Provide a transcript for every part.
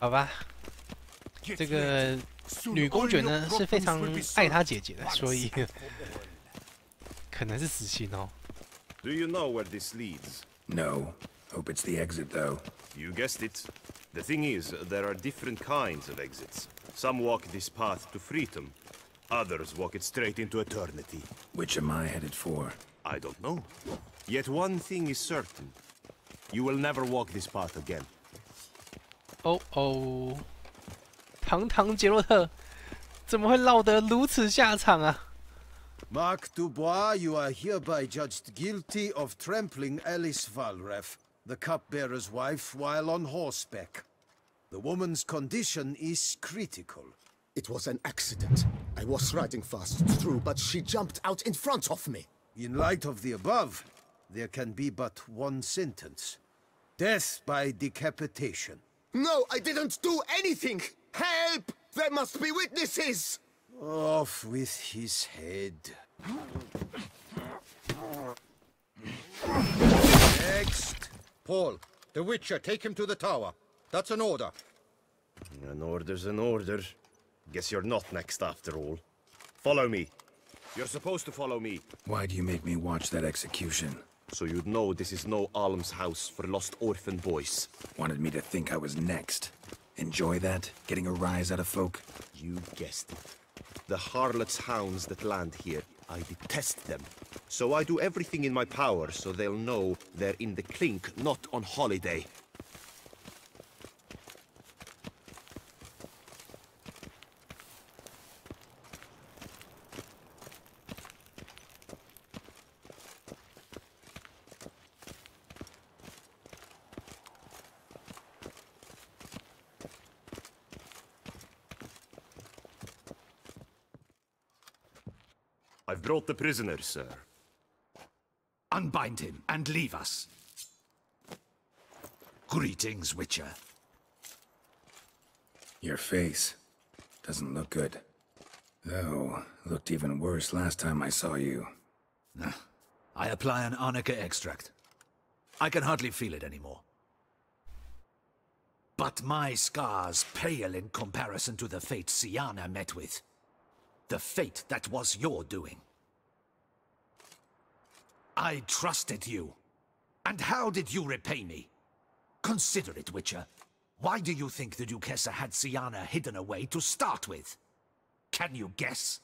好吧，这个女公爵呢是非常爱她姐姐的，所以可能是死刑哦。Do you know where this leads? No. Hope it's the exit, though. You guessed it. The thing is, there are different kinds of exits. Some walk this path to freedom. Others walk it straight into eternity. Which am I headed for? I don't know. Yet one thing is certain. You will never walk this path again. 哦哦，堂堂杰洛特怎么会落得如此下场啊？ Mark Dubois, you are hereby judged guilty of trampling Alice Valref, the cupbearer's wife, while on horseback. The woman's condition is critical. It was an accident. I was riding fast through, but she jumped out in front of me. In light of the above, there can be but one sentence. Death by decapitation. No, I didn't do anything! Help! There must be witnesses! Off with his head. Next. Paul, the Witcher, take him to the tower. That's an order. An order's an order. Guess you're not next after all. Follow me. You're supposed to follow me. Why do you make me watch that execution? So you'd know this is no almshouse for lost orphan boys. Wanted me to think I was next. Enjoy that? Getting a rise out of folk? You guessed it. The harlots' hounds that land here, I detest them. So I do everything in my power so they'll know they're in the clink, not on holiday. I've brought the prisoner, sir. Unbind him and leave us. Greetings, Witcher. Your face doesn't look good. Though, looked even worse last time I saw you. I apply an arnica extract. I can hardly feel it anymore. But my scars pale in comparison to the fate Siana met with. The fate that was your doing. I trusted you. And how did you repay me? Consider it, Witcher. Why do you think the Duchessa had Siana hidden away to start with? Can you guess?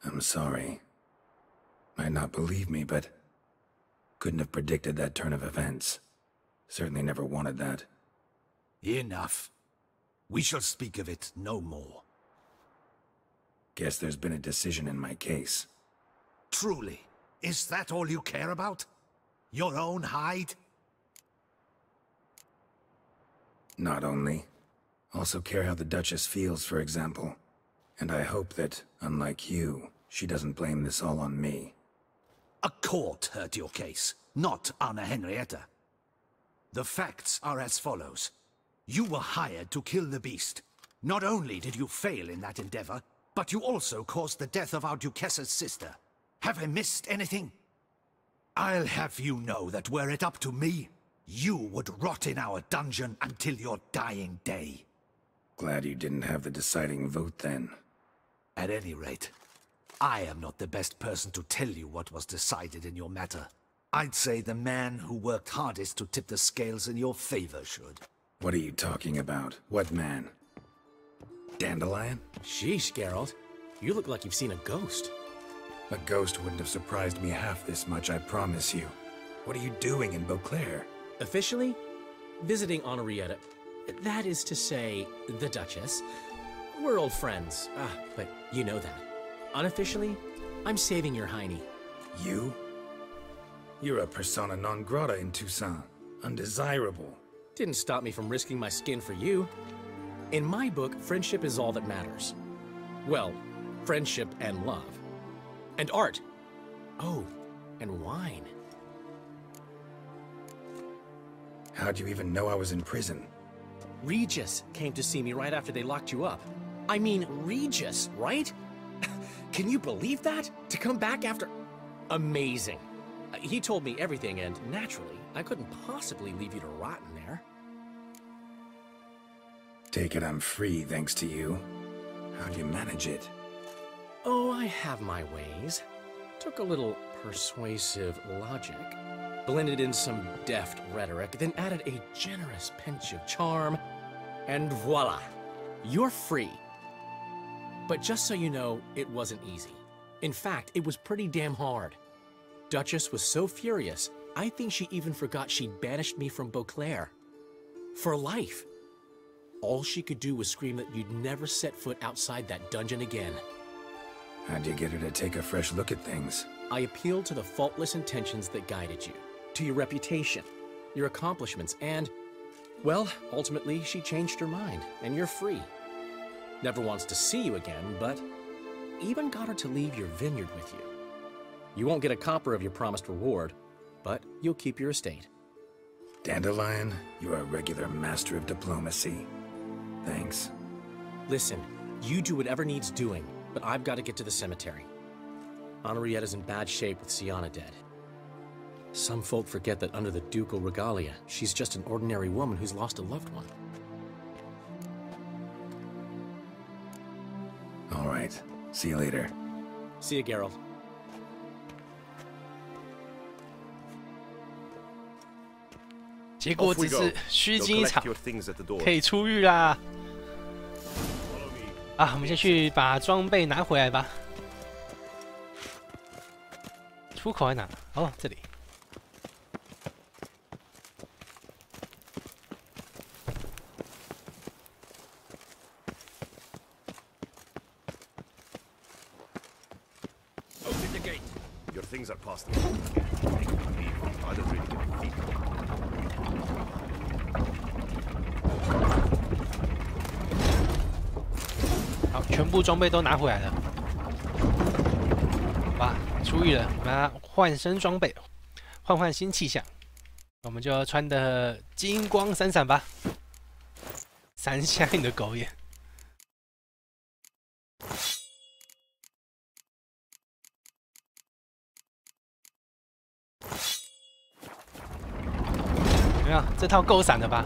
I'm sorry. Might not believe me, but couldn't have predicted that turn of events. Certainly never wanted that. Enough. We shall speak of it no more. Guess there's been a decision in my case. Truly, is that all you care about? Your own hide? Not only. Also care how the Duchess feels, for example. And I hope that, unlike you, she doesn't blame this all on me. A court heard your case, not Anna Henrietta. The facts are as follows. You were hired to kill the beast. Not only did you fail in that endeavor, but you also caused the death of our Duchessa's sister. Have I missed anything? I'll have you know that were it up to me, you would rot in our dungeon until your dying day. Glad you didn't have the deciding vote then. At any rate, I am not the best person to tell you what was decided in your matter. I'd say the man who worked hardest to tip the scales in your favor should. What are you talking about? What man? Dandelion? Sheesh, Geralt. You look like you've seen a ghost. A ghost wouldn't have surprised me half this much, I promise you. What are you doing in Beauclair? Officially, visiting Henrietta. That is to say, the Duchess. We're old friends, but you know that. Unofficially, I'm saving your hiney. You? You're a persona non grata in Toussaint. Undesirable. Didn't stop me from risking my skin for you. In my book, friendship is all that matters. Well, friendship and love. And art. Oh, and wine. How'd you even know I was in prison? Regis came to see me right after they locked you up. I mean, Regis, right? Can you believe that? To come back after... Amazing. He told me everything, and naturally, I couldn't possibly leave you to rot in there. Take it I'm free thanks to you. How do you manage it? Oh, I have my ways. Took a little persuasive logic, blended in some deft rhetoric, then added a generous pinch of charm, and voila, you're free. But just so you know, it wasn't easy. In fact, it was pretty damn hard. Duchess was so furious, I think she even forgot she'd banished me from Beauclair. For life. All she could do was scream that you'd never set foot outside that dungeon again. How'd you get her to take a fresh look at things? I appealed to the faultless intentions that guided you, to your reputation, your accomplishments, and, well, ultimately she changed her mind, and you're free. Never wants to see you again, but even got her to leave your vineyard with you. You won't get a copper of your promised reward, but you'll keep your estate. Dandelion, you're a regular master of diplomacy. Thanks. Listen, you do whatever needs doing, but I've got to get to the cemetery. Henrietta's in bad shape with Sienna dead. Some folk forget that under the ducal regalia, she's just an ordinary woman who's lost a loved one. All right. See you later. See you, Geralt. 结果只是虚惊一场，可以出狱啦！啊，我们先去把装备拿回来吧。出口在哪？哦，这里。Open the gate. Your things are past the gate. I don't really give a feed. 好，全部装备都拿回来了。好吧，出狱了，我们要换身装备，换新气象。我们就穿的金光闪闪吧，闪瞎你的狗眼。有没有？这套够闪的吧？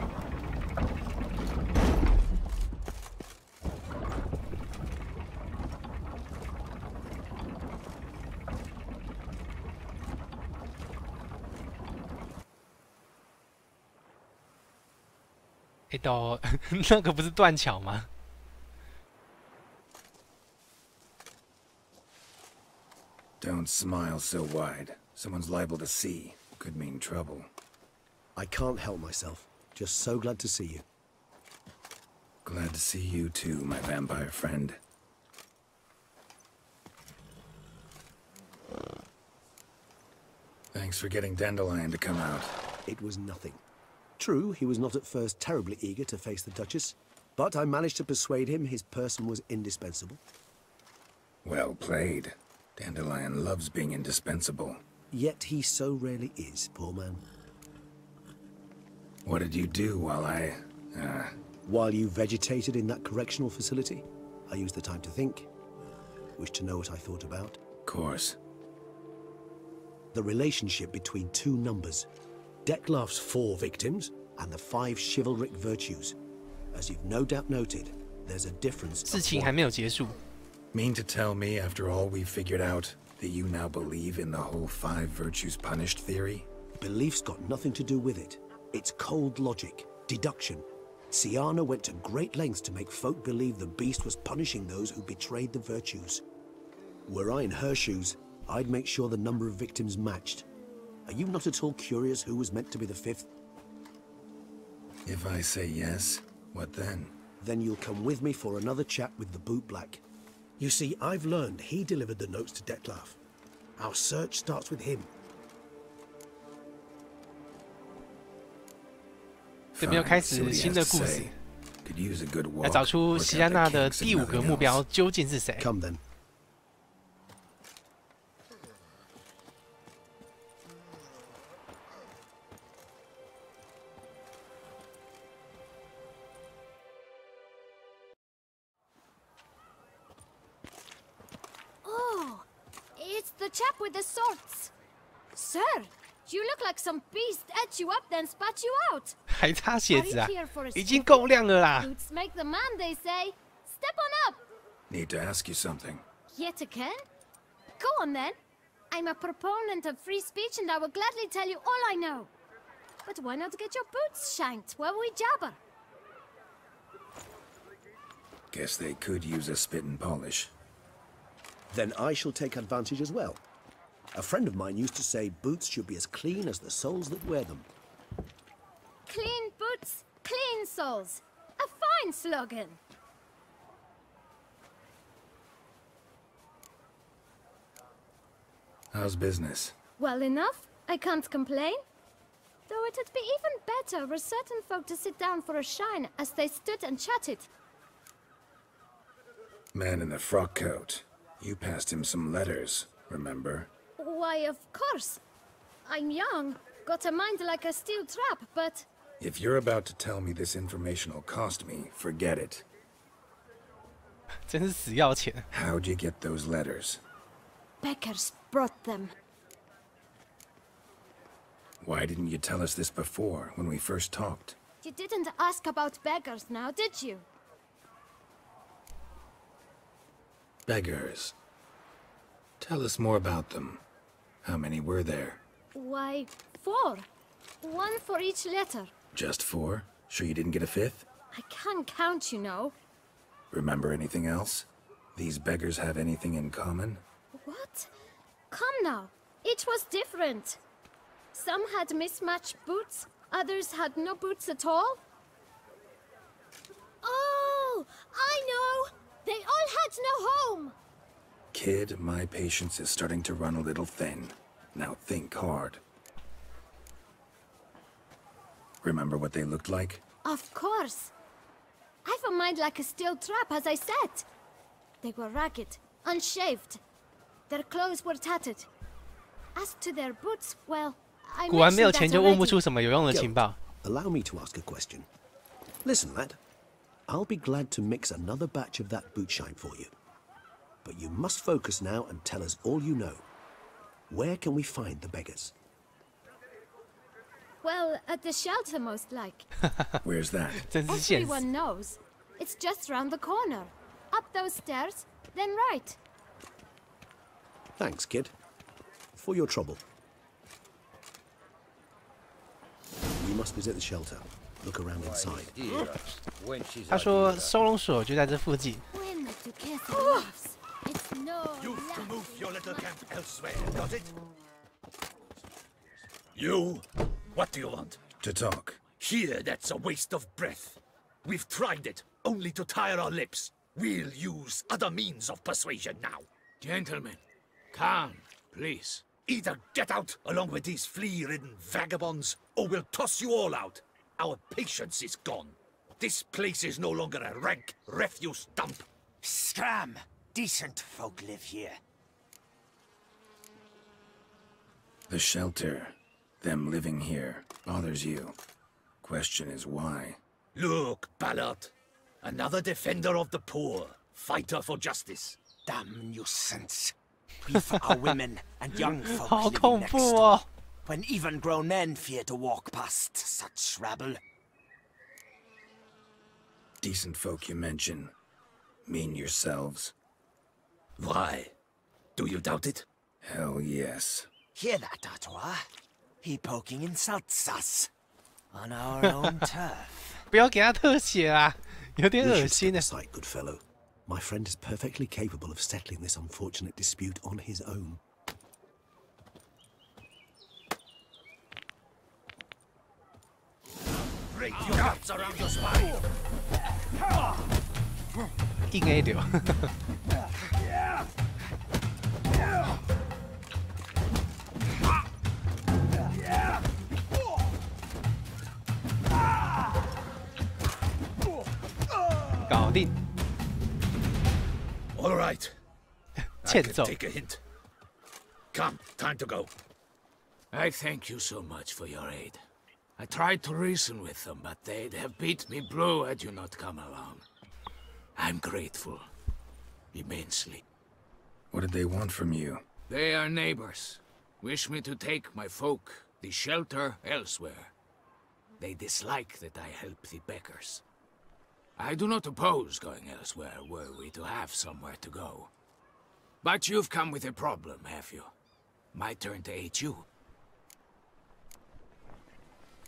都那个不是断桥吗？ Don't smile so wide. Someone's liable to see. Could mean trouble. I can't help myself. Just so glad to see you. Glad to see you too, my vampire friend. Thanks for getting Dandelion to come out. It was nothing. True, he was not at first terribly eager to face the Duchess, but I managed to persuade him his person was indispensable. Well played. Dandelion loves being indispensable. Yet he so rarely is, poor man. What did you do while While you vegetated in that correctional facility, I used the time to think. Wish to know what I thought about? Of course. The relationship between two numbers. Dettlaff's 4 victims and the 5 chivalric virtues. As you've no doubt noted, there's a difference. 事情还没有结束。 Mean to tell me, after all we've figured out, that you now believe in the whole 5 virtues punished theory? Belief's got nothing to do with it. It's cold logic, deduction. Sienna went to great lengths to make folk believe the beast was punishing those who betrayed the virtues. Were I in her shoes, I'd make sure the number of victims matched. Are you not at all curious who was meant to be the 5th? If I say yes, what then? Then you'll come with me for another chat with the bootblack. You see, I've learned he delivered the notes to Dettlaff. Our search starts with him. 这边又开始新的故事， Could use a good walk. 来找出席安娜的第5个目标究竟是谁？ Come then. Oh, it's the chap with the swords. Sir, You look like some beast ate you up then spat you out. 还擦鞋子啊 Are you here for a， 已经够亮了啦。 Boots make the man, they say. Step on up. Need to ask you something. Yet again? Go on then. I'm a proponent of free speech and I will gladly tell you all I know. But why not get your boots shanked while we jabber? Guess they could use a spit and polish. Then I shall take advantage as well. A friend of mine used to say boots should be as clean as the soles that wear them. Clean boots, clean soles. A fine slogan. How's business? Well enough. I can't complain. Though it'd be even better for certain folk to sit down for a shine as they stood and chatted. Man in the frock coat. You passed him some letters, remember? Why, of course. I'm young, got a mind like a steel trap, but... If you're about to tell me this information will cost me, forget it. 真是死要钱。 How'd you get those letters? Beggars brought them. Why didn't you tell us this before, when we first talked? You didn't ask about beggars now, did you? Beggars. Tell us more about them. How many were there? Why, 4. 1 for each letter. Just 4? Sure you didn't get a 5th? I can't count, you know. Remember anything else? These beggars have anything in common? What? Come now. Each was different. Some had mismatched boots, others had no boots at all. Oh, I know! They all had no home! Kid, my patience is starting to run a little thin. Now think hard. Remember what they looked like? Of course. I've a mind like a steel trap, as I said. They were ragged, unshaved. Their clothes were tattered. As to their boots, well, I 果然没有 mentioned 钱 that 就问不 already. 出什么有用的情报。 Allow me to ask a question. Listen, lad. I'll be glad to mix another batch of that boot shine for you. But you must focus now and tell us all you know. Where can we find the beggars? Well, at the shelter, most like. Where's that? 真是现实。 Everyone knows. It's just round the corner. Up those stairs, then right. Thanks, kid. For your trouble. We must visit the shelter. Look around inside. Wenches 他说收容所就在这附近。 When to kiss the laughs. It's no You've to laugh. move your little camp elsewhere, got it? You? What do you want? To talk. Here, that's a waste of breath. We've tried it, only to tire our lips. We'll use other means of persuasion now. Gentlemen, calm, please. Either get out along with these flea-ridden vagabonds, or we'll toss you all out. Our patience is gone. This place is no longer a rank refuse dump. Scram! Decent folk live here. The shelter, them living here, bothers you. Question is why? Look, Ballard. Another defender of the poor, fighter for justice. Damn nuisance. We've our women and young folk 好 living 恐 next 怖 door, 哦！ when even grown men fear to walk past such rabble. Decent folk you mention. Mean yourselves? Why? Do you doubt it? Hell yes. Hear that, Artois? He poking insults us. On our own turf. 不要给他特写啊，有点 You 恶 should 心 step 呢。 aside, good fellow. My friend is perfectly capable of settling this unfortunate dispute on his own. Break your guts around your spine. 硬 A 流。搞定， All right. I 欠 can 揍。 take a hint. Come, time to go. I thank you so much for your aid. I tried to reason with them, but they'd have beat me blue had you not come along. I'm grateful. Immensely. What did they want from you? They are neighbors. Wish me to take my folk the shelter elsewhere. They dislike that I help the beggars. I do not oppose going elsewhere were we to have somewhere to go. But you've come with a problem, have you? My turn to aid you.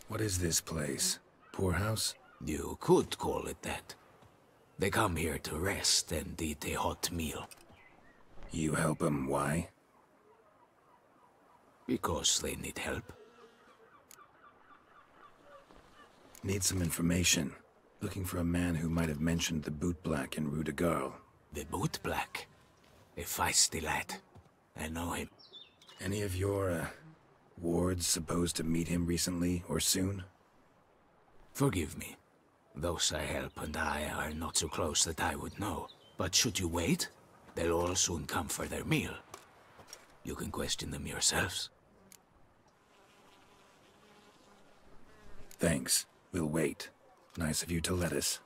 What is this place? Poorhouse? You could call it that. They come here to rest and eat a hot meal. You help them, why? Because they need help. Need some information. Looking for a man who might have mentioned the boot black in Rue de Garl. The boot black? A feisty lad. I know him. Any of your, wards supposed to meet him recently or soon? Forgive me. Those I help and I are not so close that I would know. But should you wait, they'll all soon come for their meal. You can question them yourselves. Thanks. We'll wait. Nice of you to let us.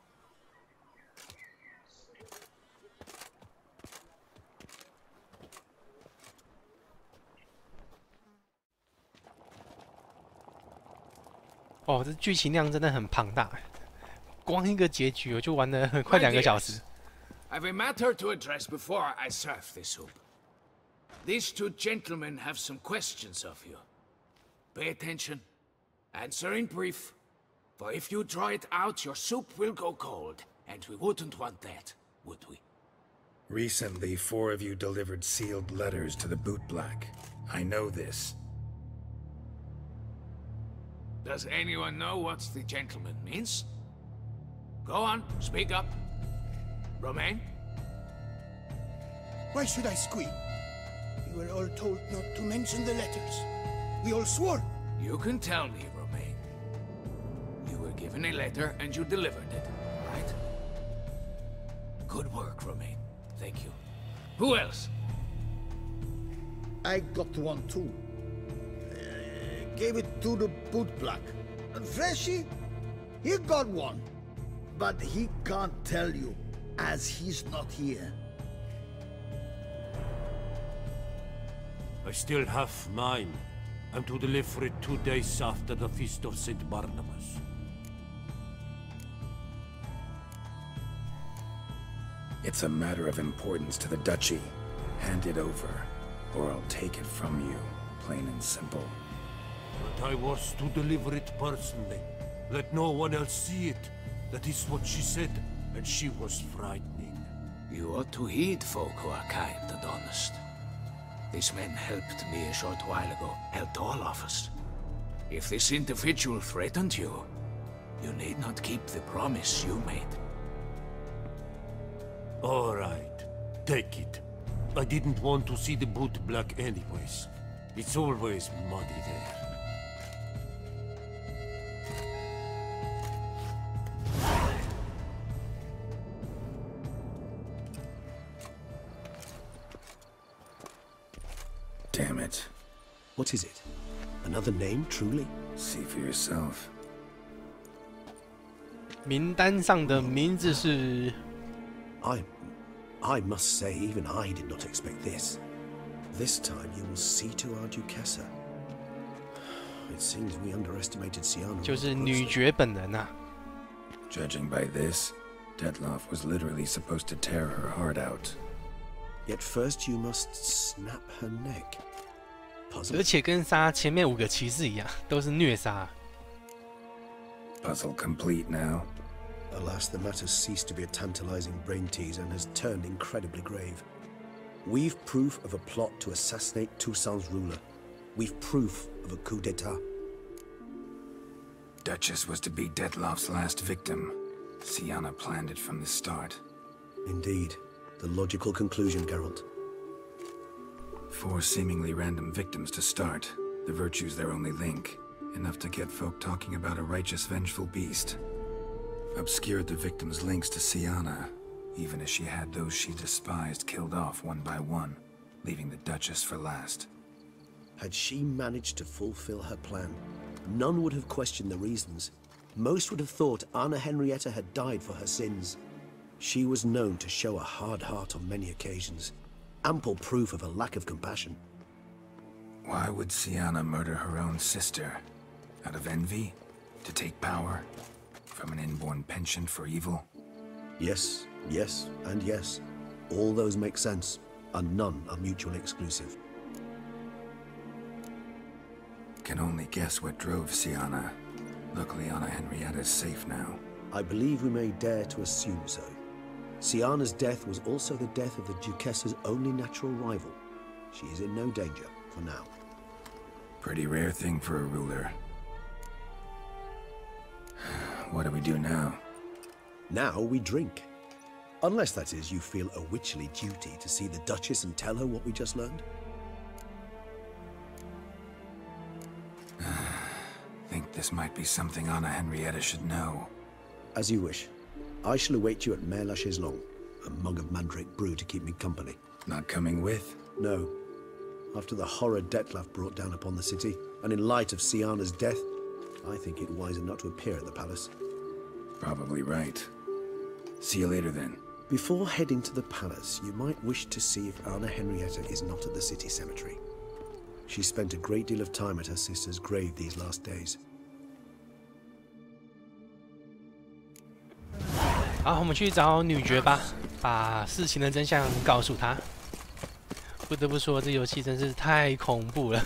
哦，这剧情量真的很庞大，光一个结局我就玩了快2个小时。I've a matter to address before I serve this soup. These two gentlemen have some questions of you. Pay attention. Answer in brief. For if you draw it out, your soup will go cold. And we wouldn't want that, would we? Recently, 4 of you delivered sealed letters to the boot black. I know this. Does anyone know what the gentleman means? Go on, speak up. Romain? Why should I squeal? We were all told not to mention the letters. We all swore. You can tell me, Romain. You were given a letter and you delivered it, right? Good work, Romain. Thank you. Who else? I got one too. Gave it to the boot black. And Freshy, he got one. But he can't tell you, as he's not here. I still have mine. I'm to deliver it 2 days after the Feast of St. Barnabas. It's a matter of importance to the Duchy. Hand it over, or I'll take it from you, plain and simple. But I was to deliver it personally. Let no one else see it. That is what she said, and she was frightening. You ought to heed folk who are kind and honest. These men helped me a short while ago, helped all of us. If this individual threatened you, you need not keep the promise you made. All right, take it. I didn't want to see the boot black anyways. It's always muddy there. Damn it. What is it? Another name, truly? See for yourself. 名单上的名字是 I must say, even I did not expect this. This time you will see to our Duchessa. It seems we underestimated Siana. 就是女爵本人啊。Judging by this, Detloff was literally supposed to tear her heart out. Yet first you must snap her neck. 而且跟杀前面5个骑士一样，都是虐杀。Puzzle complete now. Alas, the matter ceased to be a tantalizing brain tease and has turned incredibly grave. We've proof of a plot to assassinate Toussaint's ruler. We've proof of a coup d'etat. Duchess was to be Detloff's last victim. Siana planned it from the start. Indeed. The logical conclusion, Geralt. 4 seemingly random victims to start. The virtue's their only link. Enough to get folk talking about a righteous, vengeful beast. Obscured the victims' links to Siana, even as she had those she despised killed off one by one, leaving the Duchess for last. Had she managed to fulfill her plan, none would have questioned the reasons. Most would have thought Anna Henrietta had died for her sins. She was known to show a hard heart on many occasions. Ample proof of a lack of compassion. Why would Siana murder her own sister? Out of envy? To take power? From an inborn penchant for evil? Yes, yes, and yes. All those make sense, and none are mutually exclusive. Can only guess what drove Siana. Luckily, Anna Henrietta is safe now. I believe we may dare to assume so. Siana's death was also the death of the Duchessa's only natural rival. She is in no danger, for now. Pretty rare thing for a ruler. What do we do now? Now we drink. Unless, that is, you feel a witcherly duty to see the Duchess and tell her what we just learned. Think this might be something Anna Henrietta should know. As you wish. I shall await you at Mère la Chaiselongue. A mug of mandrake brew to keep me company. Not coming with? No. After the horror Detlef brought down upon the city, and in light of Siana's death, I think it wiser not to appear at the palace. Probably right. See you later then. Before heading to the palace, you might wish to see if Anna Henrietta is not at the city cemetery. She spent a great deal of time at her sister's grave these last days. 好，我们去找女爵吧，把事情的真相告诉她。不得不说，这游戏真是太恐怖了。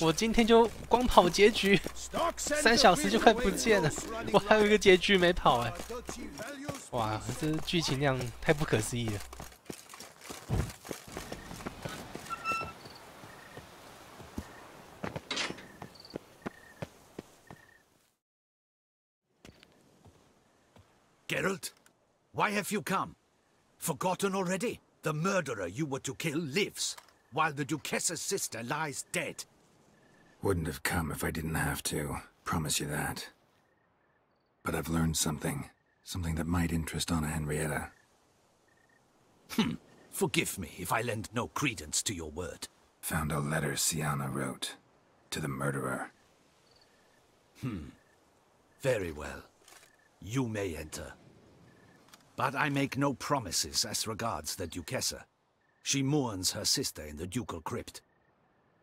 我今天就光跑结局，3小时就快不见了。我还有一个结局没跑哎！哇，这剧情量太不可思议了。Geralt, why have you come? Forgotten already? The murderer you were to kill lives, while the Duchessa's sister lies dead. Wouldn't have come if I didn't have to. Promise you that. But I've learned something. Something that might interest Anna Henrietta. Forgive me if I lend no credence to your word. Found a letter Siana wrote. To the murderer. Very well. You may enter. But I make no promises as regards the Duchessa. She mourns her sister in the ducal crypt.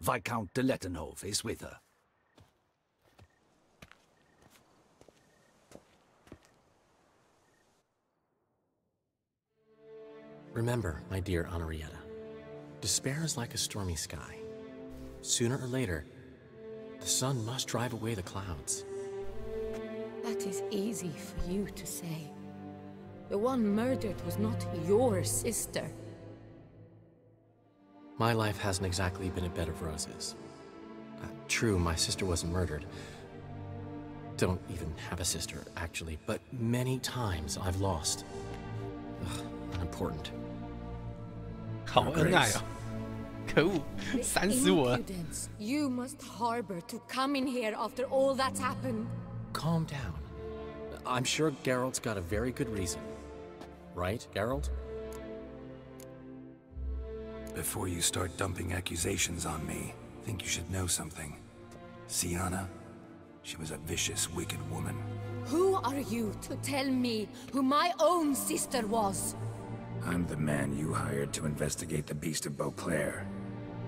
Viscount de Lettenhove is with her. Remember, my dear Henrietta, despair is like a stormy sky. Sooner or later, the sun must drive away the clouds. That is easy for you to say. The one murdered was not your sister. My life hasn't exactly been a bed of roses. True, my sister wasn't murdered. Don't even have a sister, actually, but many times I've lost. Unimportant. 好恩爱哦！可恶，闪死我了！ Impudence you must harbor to come in here after all that's happened. Calm down. I'm sure Geralt's got a very good reason. Right, Geralt? Before you start dumping accusations on me, I think you should know something. Siana, she was a vicious, wicked woman. Who are you to tell me who my own sister was? I'm the man you hired to investigate the Beast of Beauclair.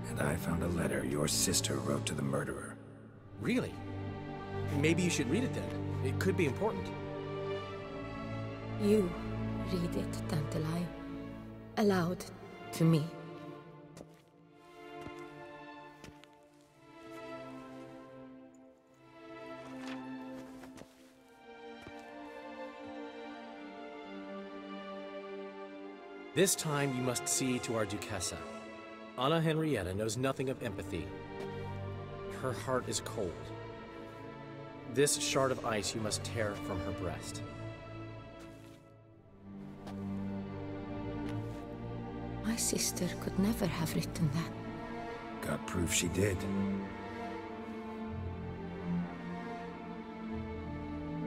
And I found a letter your sister wrote to the murderer. Really? Maybe you should read it then. It could be important. You read it, Tantalai. Aloud to me. This time you must see to our Duchessa. Anna Henrietta knows nothing of empathy. Her heart is cold. This shard of ice you must tear from her breast. My sister could never have written that. Got proof she did.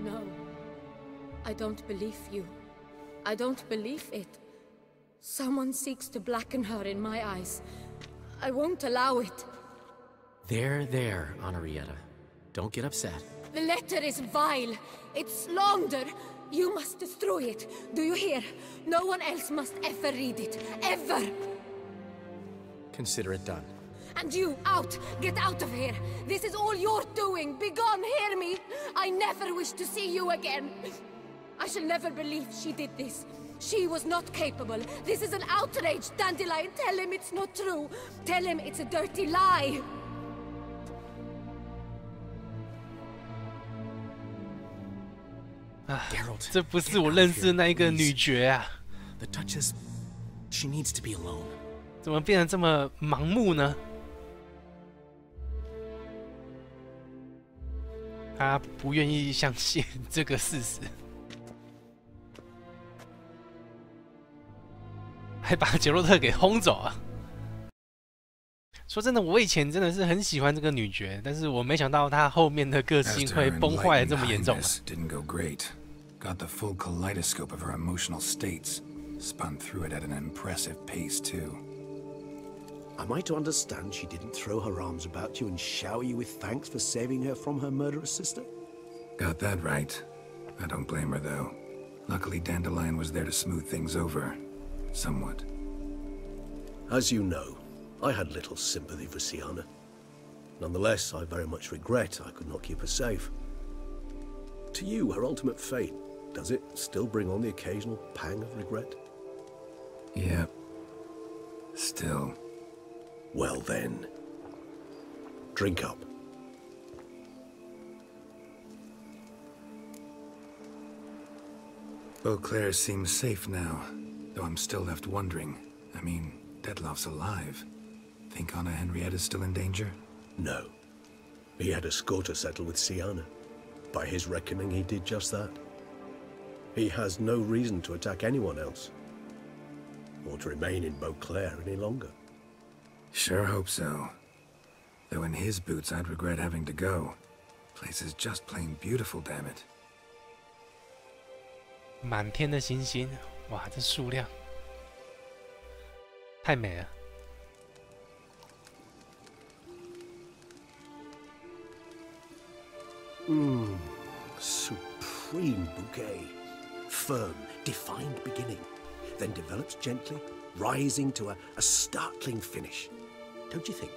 No. I don't believe you. I don't believe it. Someone seeks to blacken her in my eyes. I won't allow it. There, Henrietta. Don't get upset. The letter is vile. It's slander. You must destroy it. Do you hear? No one else must ever read it. Ever! Consider it done. And you, out! Get out of here! This is all you're doing! Begone, hear me! I never wish to see you again! I shall never believe she did this. She was not capable. This is an outrage, Dandelion. Tell him it's not true. Tell him it's a dirty lie. Geralt, 这不是我认识的那一个女爵啊！ The Duchess, she needs to be alone. 怎么变得这么盲目呢？他不愿意相信这个事实，还把杰洛特给轰走啊！说真的，我以前真的是很喜欢这个女爵，但是我没想到她后面的个性会崩坏得这么严重。Didn't go great. Got the full kaleidoscope of her emotional states. Spun through it at an impressive pace, too. Am I to understand she didn't throw her arms about you and shower you with thanks for saving her from her murderous sister? Got that right. I don't blame her, though. Luckily, Dandelion was there to smooth things over. Somewhat. As you know, I had little sympathy for Sienna. Nonetheless, I very much regret I could not keep her safe. To you, her ultimate fate, does it still bring on the occasional pang of regret? Yep. Still. Well then, drink up. Beauclair seems safe now, though I'm still left wondering. I mean, Detloff's alive. Think Anna Henrietta's still in danger? No. He had a score to settle with Sienna. By his reckoning, he did just that. He has no reason to attack anyone else, or to remain in Beauclair any longer. Sure hope so. Though in his boots, I'd regret having to go. Place is just plain beautiful, damn it. 满天的星星，哇，这数量太美了。Supreme bouquet. Firm, defined beginning, then develops gently, rising to a startling finish. Don't you think?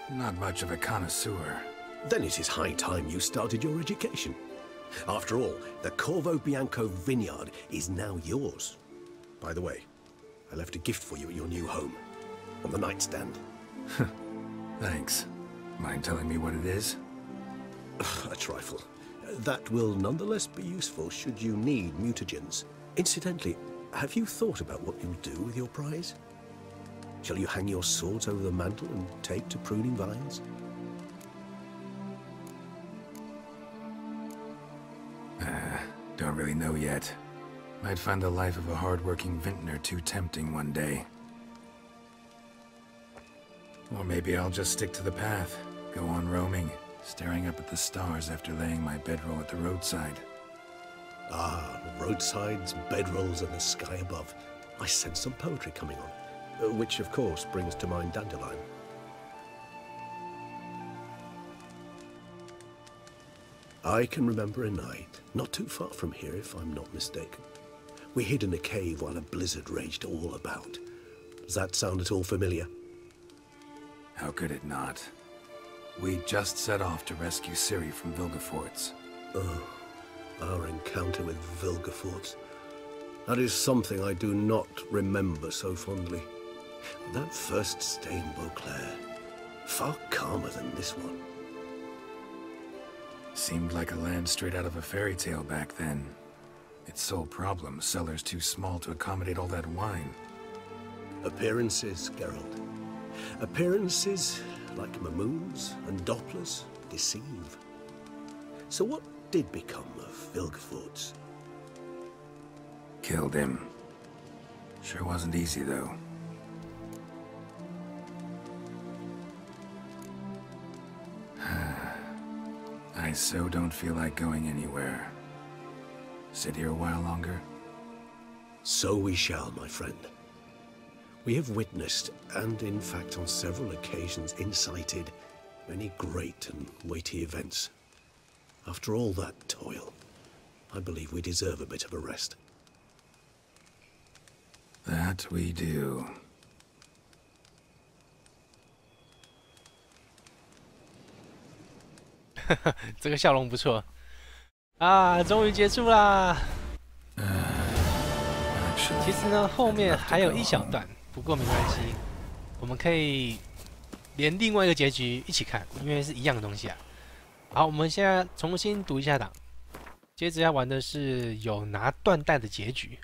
Not much of a connoisseur. Then it is high time you started your education. After all, the Corvo Bianco vineyard is now yours. By the way, I left a gift for you at your new home, on the nightstand. Thanks. Mind telling me what it is? A trifle. That will nonetheless be useful should you need mutagens. Incidentally, have you thought about what you'll do with your prize? Shall you hang your swords over the mantle and take to pruning vines? Don't really know yet. Might find the life of a hard-working vintner too tempting one day. Or maybe I'll just stick to the path, go on roaming, staring up at the stars after laying my bedroll at the roadside. Ah, roadsides, bedrolls, and the sky above. I sense some poetry coming on, which of course brings to mind Dandelion. I can remember a night, not too far from here if I'm not mistaken. We hid in a cave while a blizzard raged all about. Does that sound at all familiar? How could it not? We just set off to rescue Ciri from Vilgefortz. Oh, our encounter with Vilgefortz. That is something I do not remember so fondly. That first stay in Beauclair, far calmer than this one. Seemed like a land straight out of a fairy tale back then. Its sole problem, cellars too small to accommodate all that wine. Appearances, Geralt. Appearances, like Mamoons and Dopplers, deceive. So what did become of Vilgefortz? Killed him. Sure wasn't easy, though. I so don't feel like going anywhere. Sit here a while longer? So we shall, my friend. We have witnessed, and in fact on several occasions incited, many great and weighty events. After all that toil, I believe we deserve a bit of a rest. That we do. 这个笑容不错啊！终于结束啦。其实呢，后面还有一小段，不过没关系，我们可以连另外一个结局一起看，因为是一样的东西啊。好，我们现在重新读一下档，接着要玩的是有拿缎带的结局。